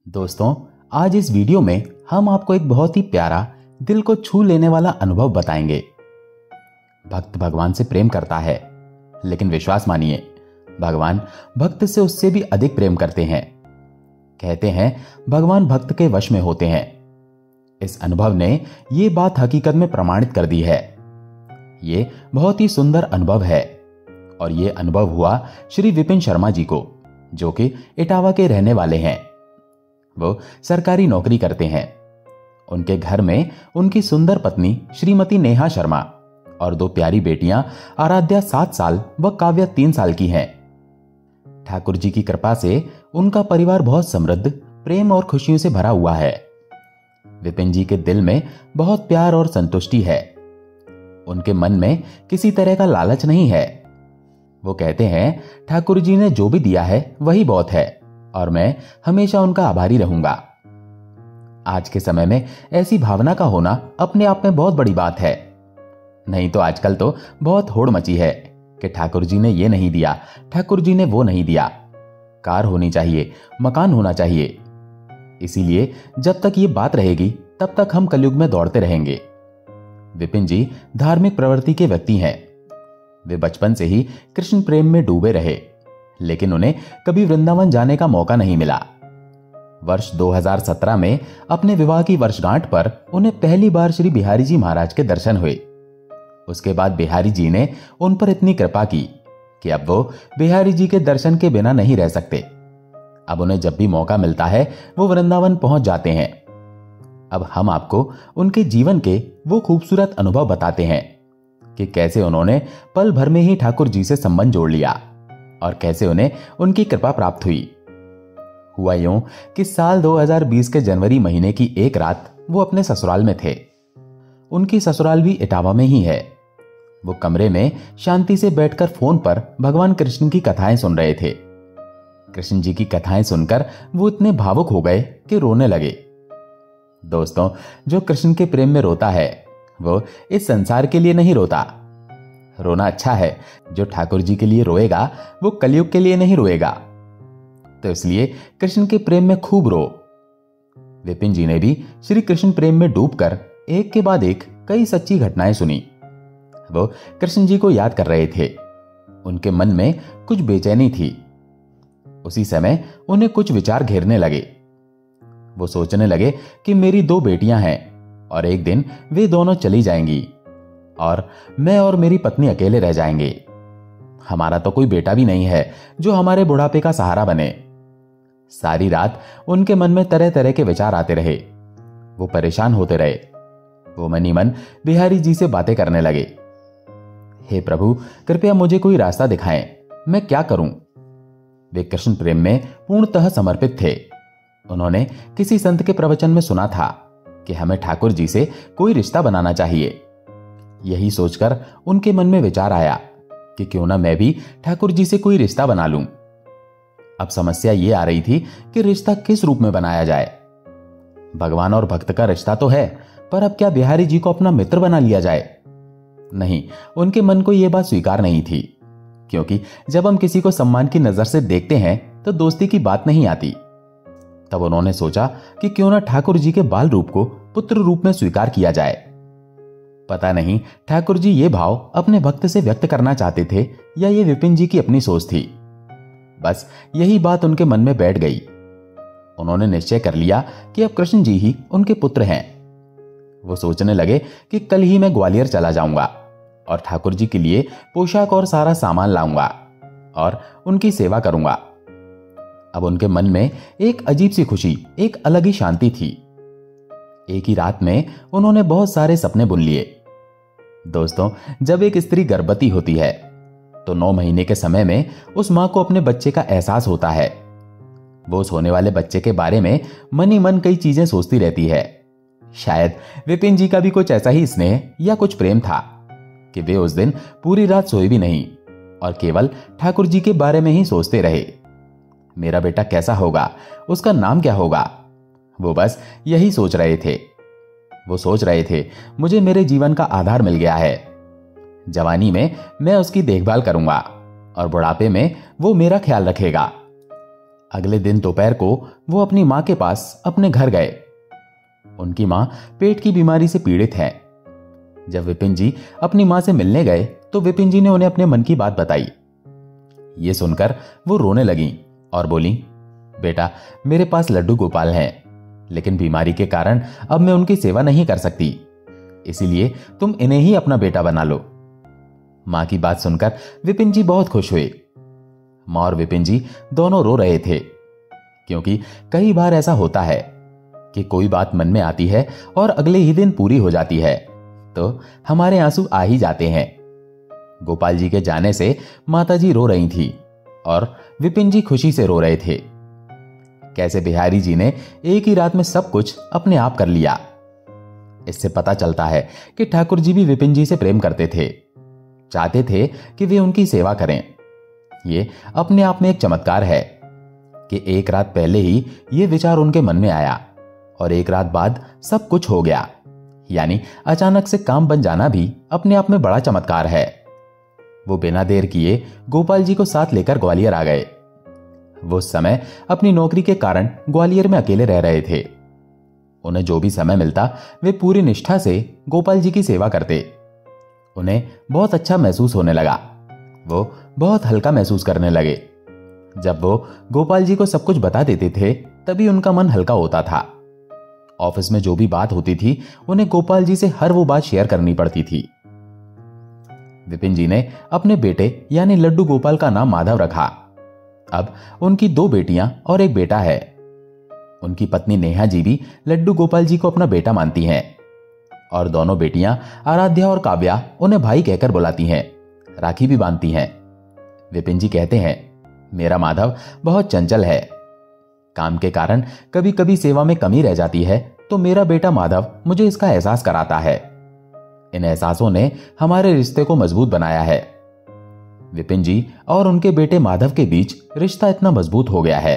दोस्तों, आज इस वीडियो में हम आपको एक बहुत ही प्यारा, दिल को छू लेने वाला अनुभव बताएंगे। भक्त भगवान से प्रेम करता है, लेकिन विश्वास मानिए, भगवान भक्त से उससे भी अधिक प्रेम करते हैं। कहते हैं भगवान भक्त के वश में होते हैं। इस अनुभव ने ये बात हकीकत में प्रमाणित कर दी है। ये बहुत ही सुंदर अनुभव है और ये अनुभव हुआ श्री विपिन शर्मा जी को, जो कि इटावा के रहने वाले हैं। वो सरकारी नौकरी करते हैं। उनके घर में उनकी सुंदर पत्नी श्रीमती नेहा शर्मा और दो प्यारी बेटियां आराध्या 7 साल व काव्या 3 साल की हैं। ठाकुर जी की कृपा से उनका परिवार बहुत समृद्ध, प्रेम और खुशियों से भरा हुआ है। विपिन जी के दिल में बहुत प्यार और संतुष्टि है। उनके मन में किसी तरह का लालच नहीं है। वो कहते हैं ठाकुर जी ने जो भी दिया है वही बहुत है और मैं हमेशा उनका आभारी रहूंगा। आज के समय में ऐसी भावना का होना अपने आप में बहुत बड़ी बात है। नहीं तो आजकल तो बहुत होड़ मची है कि ठाकुर जी ने ये नहीं दिया, ठाकुर जी ने वो नहीं दिया। कार होनी चाहिए, मकान होना चाहिए। इसीलिए जब तक ये बात रहेगी तब तक हम कलयुग में दौड़ते रहेंगे। विपिन जी धार्मिक प्रवृत्ति के व्यक्ति हैं। वे बचपन से ही कृष्ण प्रेम में डूबे रहे, लेकिन उन्हें कभी वृंदावन जाने का मौका नहीं मिला। वर्ष 2017 में अपने विवाह की वर्षगांठ पर उन्हें पहली बार श्री बिहारी जी महाराज के दर्शन हुए। उसके बाद बिहारी जी ने उन पर इतनी कृपा की कि अब वो बिहारी जी के दर्शन के बिना नहीं रह सकते। अब उन्हें जब भी मौका मिलता है वो वृंदावन पहुंच जाते हैं। अब हम आपको उनके जीवन के वो खूबसूरत अनुभव बताते हैं कि कैसे उन्होंने पल भर में ही ठाकुर जी से संबंध जोड़ लिया और कैसे उन्हें उनकी कृपा प्राप्त हुई। हुआ यूं कि साल 2020 के जनवरी महीने की एक रात वो अपने ससुराल में थे। उनकी ससुराल भी इटावा में ही है। वो कमरे में शांति से बैठकर फोन पर भगवान कृष्ण की कथाएं सुन रहे थे। कृष्ण जी की कथाएं सुनकर वो इतने भावुक हो गए कि रोने लगे। दोस्तों, जो कृष्ण के प्रेम में रोता है वो इस संसार के लिए नहीं रोता। रोना अच्छा है, जो ठाकुर जी के लिए रोएगा वो कलयुग के लिए नहीं रोएगा। तो इसलिए कृष्ण के प्रेम में खूब रो। विपिन जी ने भी श्री कृष्ण प्रेम में डूबकर एक के बाद एक कई सच्ची घटनाएं सुनी। वो कृष्ण जी को याद कर रहे थे। उनके मन में कुछ बेचैनी थी। उसी समय उन्हें कुछ विचार घेरने लगे। वो सोचने लगे कि मेरी 2 बेटियां हैं और एक दिन वे दोनों चली जाएंगी और मैं और मेरी पत्नी अकेले रह जाएंगे। हमारा तो कोई बेटा भी नहीं है जो हमारे बुढ़ापे का सहारा बने। सारी रात उनके मन में तरह तरह के विचार आते रहे। वो परेशान होते रहे। वो मन ही मन बिहारी जी से बातें करने लगे। हे प्रभु, कृपया मुझे कोई रास्ता दिखाएं, मैं क्या करूं? वे कृष्ण प्रेम में पूर्णतः समर्पित थे। उन्होंने किसी संत के प्रवचन में सुना था कि हमें ठाकुर जी से कोई रिश्ता बनाना चाहिए। यही सोचकर उनके मन में विचार आया कि क्यों ना मैं भी ठाकुर जी से कोई रिश्ता बना लूं। अब समस्या ये आ रही थी कि रिश्ता किस रूप में बनाया जाए। भगवान और भक्त का रिश्ता तो है, पर अब क्या बिहारी जी को अपना मित्र बना लिया जाए? नहीं, उनके मन को यह बात स्वीकार नहीं थी, क्योंकि जब हम किसी को सम्मान की नजर से देखते हैं तो दोस्ती की बात नहीं आती। तब उन्होंने सोचा कि क्यों ना ठाकुर जी के बाल रूप को पुत्र रूप में स्वीकार किया जाए। पता नहीं ठाकुर जी ये भाव अपने भक्त से व्यक्त करना चाहते थे या ये विपिन जी की अपनी सोच थी। बस यही बात उनके मन में बैठ गई। उन्होंने निश्चय कर लिया कि अब कृष्ण जी ही उनके पुत्र हैं। वो सोचने लगे कि कल ही मैं ग्वालियर चला जाऊंगा और ठाकुर जी के लिए पोशाक और सारा सामान लाऊंगा और उनकी सेवा करूंगा। अब उनके मन में एक अजीब सी खुशी, एक अलग ही शांति थी। एक ही रात में उन्होंने बहुत सारे सपने बुन लिए। दोस्तों, जब एक स्त्री गर्भवती होती है तो 9 महीने के समय में उस मां को अपने बच्चे का एहसास होता है। वो उस होने वाले बच्चे के बारे में मन ही मन कई चीजें सोचती रहती है। शायद विपिन जी का भी कुछ ऐसा ही स्नेह या कुछ प्रेम था कि वे उस दिन पूरी रात सोए भी नहीं और केवल ठाकुर जी के बारे में ही सोचते रहे। मेरा बेटा कैसा होगा, उसका नाम क्या होगा? वो बस यही सोच रहे थे। वो सोच रहे थे मुझे मेरे जीवन का आधार मिल गया है। जवानी में मैं उसकी देखभाल करूंगा और बुढ़ापे में वो मेरा ख्याल रखेगा। अगले दिन दोपहर को वो अपनी मां के पास अपने घर गए। उनकी मां पेट की बीमारी से पीड़ित है। जब विपिन जी अपनी मां से मिलने गए तो विपिन जी ने उन्हें अपने मन की बात बताई। ये सुनकर वो रोने लगी और बोली, बेटा, मेरे पास लड्डू गोपाल हैं, लेकिन बीमारी के कारण अब मैं उनकी सेवा नहीं कर सकती, इसीलिए तुम इन्हें ही अपना बेटा बना लो। मां की बात सुनकर विपिन जी बहुत खुश हुए। मां और विपिन जी दोनों रो रहे थे, क्योंकि कई बार ऐसा होता है कि कोई बात मन में आती है और अगले ही दिन पूरी हो जाती है, तो हमारे आंसू आ ही जाते हैं। गोपाल जी के जाने से माताजी रो रही थी और विपिन जी खुशी से रो रहे थे। कैसे बिहारी जी ने एक ही रात में सब कुछ अपने आप कर लिया। इससे पता चलता है कि ठाकुर जी भी विपिन जी से प्रेम करते थे, चाहते थे कि वे उनकी सेवा करें। ये अपने आप में एक चमत्कार है कि एक रात पहले ही ये विचार उनके मन में आया और एक रात बाद सब कुछ हो गया। यानी अचानक से काम बन जाना भी अपने आप में बड़ा चमत्कार है। वो बिना देर किए गोपाल जी को साथ लेकर ग्वालियर आ गए। वो उस समय अपनी नौकरी के कारण ग्वालियर में अकेले रह रहे थे। उन्हें जो भी समय मिलता वे पूरी निष्ठा से गोपाल जी की सेवा करते। उन्हें बहुत अच्छा महसूस होने लगा। वो बहुत हल्का महसूस करने लगे। जब वो गोपाल जी को सब कुछ बता देते थे तभी उनका मन हल्का होता था। ऑफिस में जो भी बात होती थी उन्हें गोपाल जी से हर वो बात शेयर करनी पड़ती थी। विपिन जी ने अपने बेटे यानी लड्डू गोपाल का नाम माधव रखा। अब उनकी 2 बेटियां और एक बेटा है। उनकी पत्नी नेहा जी भी लड्डू गोपाल जी को अपना बेटा मानती हैं और दोनों बेटियां आराध्या और काव्या उन्हें भाई कहकर बुलाती हैं, राखी भी बांधती हैं। विपिन जी कहते हैं, मेरा माधव बहुत चंचल है। काम के कारण कभी कभी सेवा में कमी रह जाती है तो मेरा बेटा माधव मुझे इसका एहसास कराता है। इन एहसासों ने हमारे रिश्ते को मजबूत बनाया है। विपिन जी और उनके बेटे माधव के बीच रिश्ता इतना मजबूत हो गया है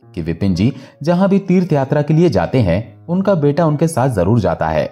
कि विपिन जी जहां भी तीर्थ यात्रा के लिए जाते हैं उनका बेटा उनके साथ जरूर जाता है।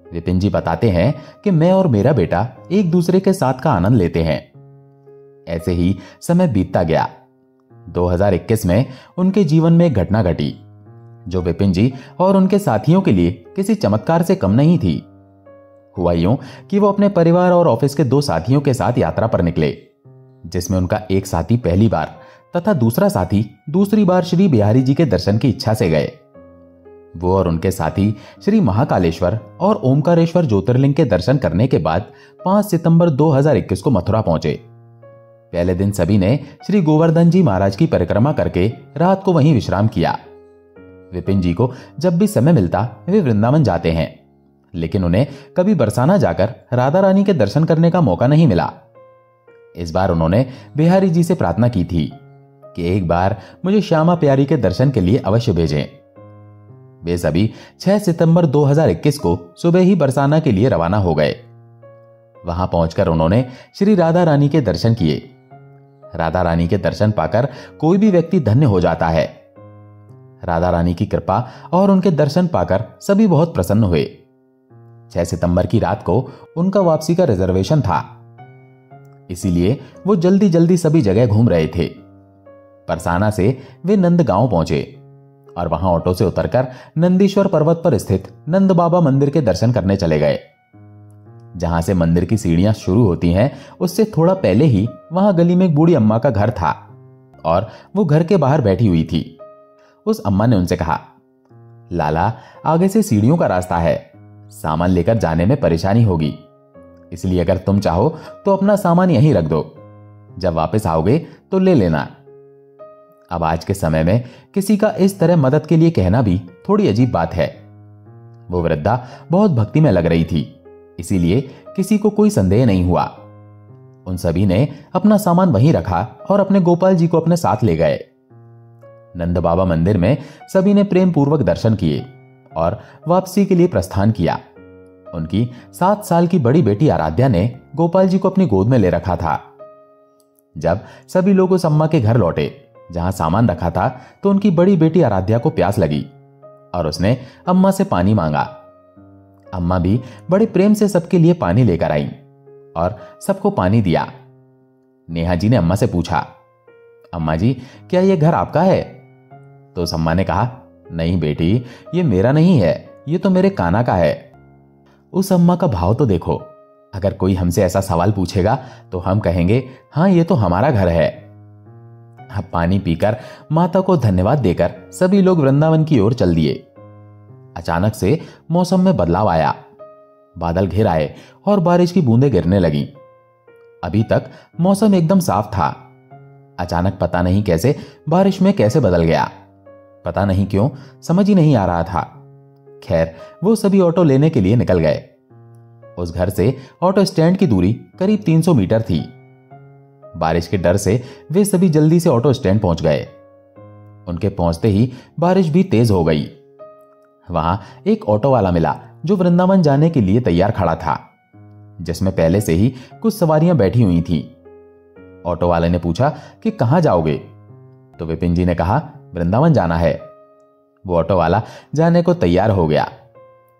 विपिन जी बताते हैं कि मैं और मेरा बेटा एक दूसरे के साथ का आनंद लेते हैं। ऐसे ही समय बीतता गया। 2021 में उनके जीवन में एक घटना घटी जो विपिन जी और उनके साथियों के लिए किसी चमत्कार से कम नहीं थी। हुआ यूं कि वो अपने परिवार और ऑफिस के 2 साथियों के साथ यात्रा पर निकले, जिसमें उनका एक साथी पहली बार तथा दूसरा साथी दूसरी बार श्री बिहारी जी के दर्शन की इच्छा से गए। वो और उनके साथी श्री महाकालेश्वर और ओमकारेश्वर ज्योतिर्लिंग के दर्शन करने के बाद 5 सितंबर 2021 को मथुरा पहुंचे। पहले दिन सभी ने श्री गोवर्धन जी महाराज की परिक्रमा करके रात को वहीं विश्राम किया। विपिन जी को जब भी समय मिलता वे वृंदावन जाते हैं, लेकिन उन्हें कभी बरसाना जाकर राधा रानी के दर्शन करने का मौका नहीं मिला। इस बार उन्होंने बिहारी जी से प्रार्थना की थी कि एक बार मुझे श्यामा प्यारी के दर्शन के लिए अवश्य भेजें। वे सभी 6 सितंबर 2021 को सुबह ही बरसाना के लिए रवाना हो गए। वहां पहुंचकर उन्होंने श्री राधा रानी के दर्शन किए। राधा रानी के दर्शन पाकर कोई भी व्यक्ति धन्य हो जाता है। राधा रानी की कृपा और उनके दर्शन पाकर सभी बहुत प्रसन्न हुए। 6 सितंबर की रात को उनका वापसी का रिजर्वेशन था, इसीलिए वो जल्दी जल्दी सभी जगह घूम रहे थे। परसाना से वे नंदगांव पहुंचे और वहां ऑटो से उतरकर नंदीश्वर पर्वत पर स्थित नंद बाबा मंदिर के दर्शन करने चले गए। जहां से मंदिर की सीढ़ियां शुरू होती हैं उससे थोड़ा पहले ही वहां गली में एक बूढ़ी अम्मा का घर था और वो घर के बाहर बैठी हुई थी। उस अम्मा ने उनसे कहा, लाला, आगे से सीढ़ियों का रास्ता है, सामान लेकर जाने में परेशानी होगी, इसलिए अगर तुम चाहो तो अपना सामान यहीं रख दो, जब वापस आओगे तो ले लेना। अब आज के समय में किसी का इस तरह मदद के लिए कहना भी थोड़ी अजीब बात है। वो वृद्धा बहुत भक्ति में लग रही थी, इसीलिए किसी को कोई संदेह नहीं हुआ। उन सभी ने अपना सामान वहीं रखा और अपने गोपाल जी को अपने साथ ले गए। नंद बाबा मंदिर में सभी ने प्रेम पूर्वक दर्शन किए और वापसी के लिए प्रस्थान किया। उनकी 7 साल की बड़ी बेटी आराध्या ने गोपाल जी को अपनी गोद में ले रखा था। जब सभी लोग उस अम्मा के घर लौटे जहां सामान रखा था तो उनकी बड़ी बेटी आराध्या को प्यास लगी और उसने अम्मा से पानी मांगा। अम्मा भी बड़े प्रेम से सबके लिए पानी लेकर आई और सबको पानी दिया। नेहा जी ने अम्मा से पूछा, अम्मा जी, क्या यह घर आपका है? तो उस अम्मा ने कहा, नहीं बेटी, ये मेरा नहीं है, ये तो मेरे कान्हा का है। उस अम्मा का भाव तो देखो, अगर कोई हमसे ऐसा सवाल पूछेगा तो हम कहेंगे, हाँ ये तो हमारा घर है। अब पानी पीकर माता को धन्यवाद देकर सभी लोग वृंदावन की ओर चल दिए। अचानक से मौसम में बदलाव आया, बादल घिर आए और बारिश की बूंदें गिरने लगीं। अभी तक मौसम एकदम साफ था, अचानक पता नहीं कैसे बारिश में कैसे बदल गया। पता नहीं क्यों, समझ ही नहीं आ रहा था। खैर, वो सभी ऑटो लेने के लिए निकल गए। उस घर से ऑटो स्टैंड की दूरी करीब 300 मीटर थी। बारिश के डर से वे सभी जल्दी से ऑटो स्टैंड पहुंच गए। उनके पहुंचते ही बारिश भी तेज हो गई। वहां एक ऑटो वाला मिला जो वृंदावन जाने के लिए तैयार खड़ा था, जिसमें पहले से ही कुछ सवारियां बैठी हुई थीं। ऑटो वाले ने पूछा कि कहां जाओगे? तो विपिन जी ने कहा, वृंदावन जाना है। वो ऑटो वाला जाने को तैयार हो गया।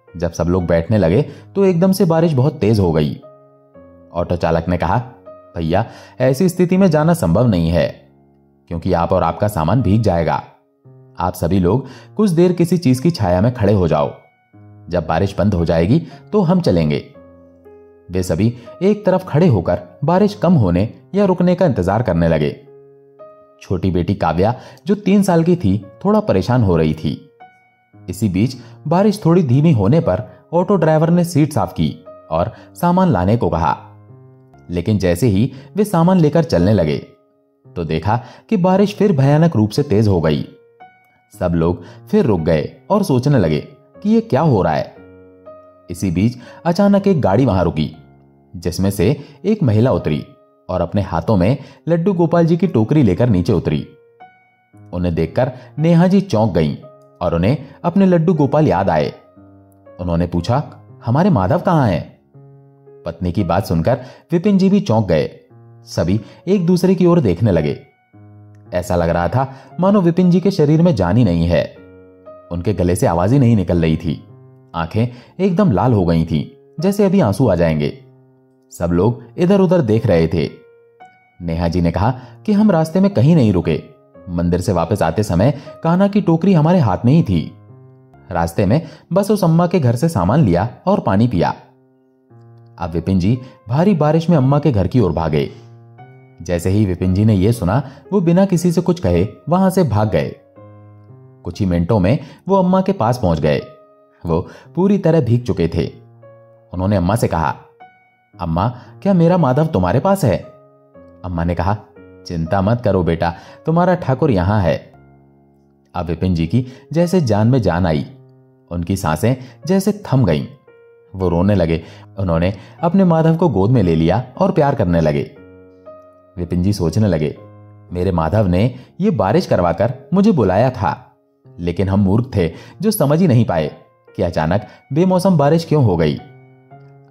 जब सब लोग बैठने लगे तो एकदम से बारिश बहुत तेज हो गई। ऑटो चालक ने कहा, भैया, ऐसी स्थिति में जाना संभव नहीं है, क्योंकि आप और आपका सामान भीग जाएगा। आप सभी लोग कुछ देर किसी चीज की छाया में खड़े हो जाओ, जब बारिश बंद हो जाएगी तो हम चलेंगे। वे सभी एक तरफ खड़े होकर बारिश कम होने या रुकने का इंतजार करने लगे। छोटी बेटी काव्या, जो 3 साल की थी, थोड़ा परेशान हो रही थी। इसी बीच बारिश थोड़ी धीमी होने पर ऑटो ड्राइवर ने सीट साफ की और सामान लाने को कहा। लेकिन जैसे ही वे सामान लेकर चलने लगे तो देखा कि बारिश फिर भयानक रूप से तेज हो गई। सब लोग फिर रुक गए और सोचने लगे कि ये क्या हो रहा है। इसी बीच अचानक एक गाड़ी वहां रुकी, जिसमें से एक महिला उतरी और अपने हाथों में लड्डू गोपाल जी की टोकरी लेकर नीचे उतरी। उन्हें देखकर नेहा जी चौंक गईं और उन्हें अपने लड्डू गोपाल याद आए। उन्होंने पूछा, हमारे माधव कहां हैं? पत्नी की बात सुनकर विपिन जी भी चौंक गए। सभी एक दूसरे की ओर देखने लगे। ऐसा लग रहा था मानो विपिन जी के शरीर में जान ही नहीं है। उनके गले से आवाज ही नहीं निकल रही थी। आंखें एकदम लाल हो गई थीं, जैसे अभी आंसू आ जाएंगे। सब लोग इधर उधर देख रहे थे। नेहा जी ने कहा कि हम रास्ते में कहीं नहीं रुके। मंदिर से वापस आते समय कान्हा की टोकरी हमारे हाथ में ही थी। रास्ते में बस उस अम्मा के घर से सामान लिया और पानी पिया। अब विपिन जी भारी बारिश में अम्मा के घर की ओर भागे। जैसे ही विपिन जी ने यह सुना, वो बिना किसी से कुछ कहे वहां से भाग गए। कुछ ही मिनटों में वो अम्मा के पास पहुंच गए। वो पूरी तरह भीग चुके थे। उन्होंने अम्मा से कहा, अम्मा, क्या मेरा माधव तुम्हारे पास है? अम्मा ने कहा, चिंता मत करो बेटा, तुम्हारा ठाकुर यहां है। अब विपिन जी की जैसे जान में जान आई। उनकी सांसें जैसे थम गईं। वो रोने लगे। उन्होंने अपने माधव को गोद में ले लिया और प्यार करने लगे। विपिन जी सोचने लगे, मेरे माधव ने ये बारिश करवाकर मुझे बुलाया था, लेकिन हम मूर्ख थे जो समझ ही नहीं पाए कि अचानक बेमौसम बारिश क्यों हो गई।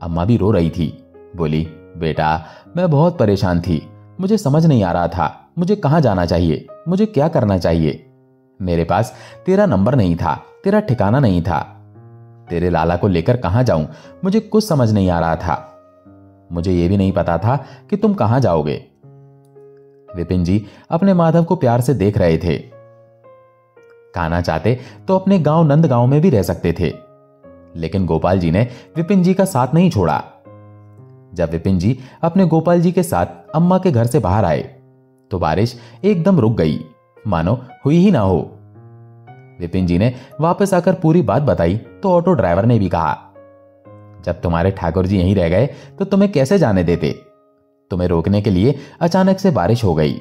अम्मा भी रो रही थी। बोली, बेटा, मैं बहुत परेशान थी, मुझे समझ नहीं आ रहा था मुझे कहां जाना चाहिए, मुझे क्या करना चाहिए। मेरे पास तेरा नंबर नहीं था, तेरा ठिकाना नहीं था। तेरे लाला को लेकर कहां जाऊं, मुझे कुछ समझ नहीं आ रहा था। मुझे यह भी नहीं पता था कि तुम कहां जाओगे। विपिन जी अपने माधव को प्यार से देख रहे थे। कान्हा चाहते तो अपने गांव नंदगांव में भी रह सकते थे, लेकिन गोपाल जी ने विपिन जी का साथ नहीं छोड़ा। जब विपिन जी अपने गोपाल जी के साथ अम्मा के घर से बाहर आए तो बारिश एकदम रुक गई, मानो हुई ही ना हो। विपिन जी ने वापस आकर पूरी बात बताई तो ऑटो ड्राइवर ने भी कहा, जब तुम्हारे ठाकुर जी यहीं रह गए तो तुम्हें कैसे जाने देते? तुम्हें रोकने के लिए अचानक से बारिश हो गई।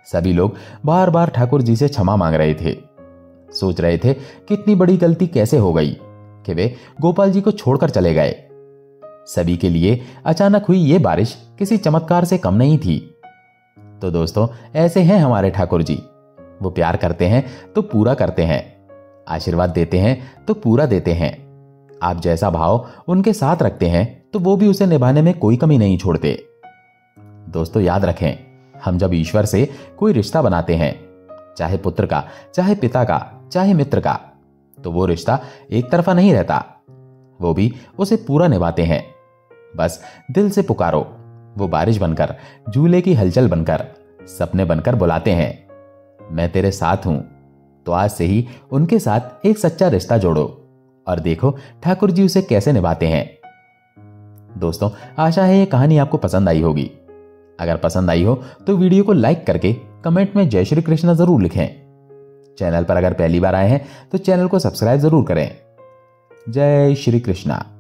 सभी लोग बार बार ठाकुर जी से क्षमा मांग रहे थे। सोच रहे थे कि इतनी बड़ी गलती कैसे हो गई कि वे गोपाल जी को छोड़कर चले गए। सभी के लिए अचानक हुई ये बारिश किसी चमत्कार से कम नहीं थी। तो दोस्तों, ऐसे हैं हमारे ठाकुर जी। वो प्यार करते हैं तो पूरा करते हैं, आशीर्वाद देते हैं तो पूरा देते हैं। आप जैसा भाव उनके साथ रखते हैं तो वो भी उसे निभाने में कोई कमी नहीं छोड़ते। दोस्तों, याद रखें, हम जब ईश्वर से कोई रिश्ता बनाते हैं, चाहे पुत्र का, चाहे पिता का, चाहे मित्र का, तो वो रिश्ता एक तरफा नहीं रहता। वो भी उसे पूरा निभाते हैं। बस दिल से पुकारो, वो बारिश बनकर, झूले की हलचल बनकर सपने बनकर बुलाते हैं, मैं तेरे साथ हूं। तो आज से ही उनके साथ एक सच्चा रिश्ता जोड़ो और देखो ठाकुर जी उसे कैसे निभाते हैं। दोस्तों, आशा है ये कहानी आपको पसंद आई होगी। अगर पसंद आई हो तो वीडियो को लाइक करके कमेंट में जय श्री कृष्ण जरूर लिखें। चैनल पर अगर पहली बार आए हैं तो चैनल को सब्सक्राइब जरूर करें। जय श्री कृष्णा।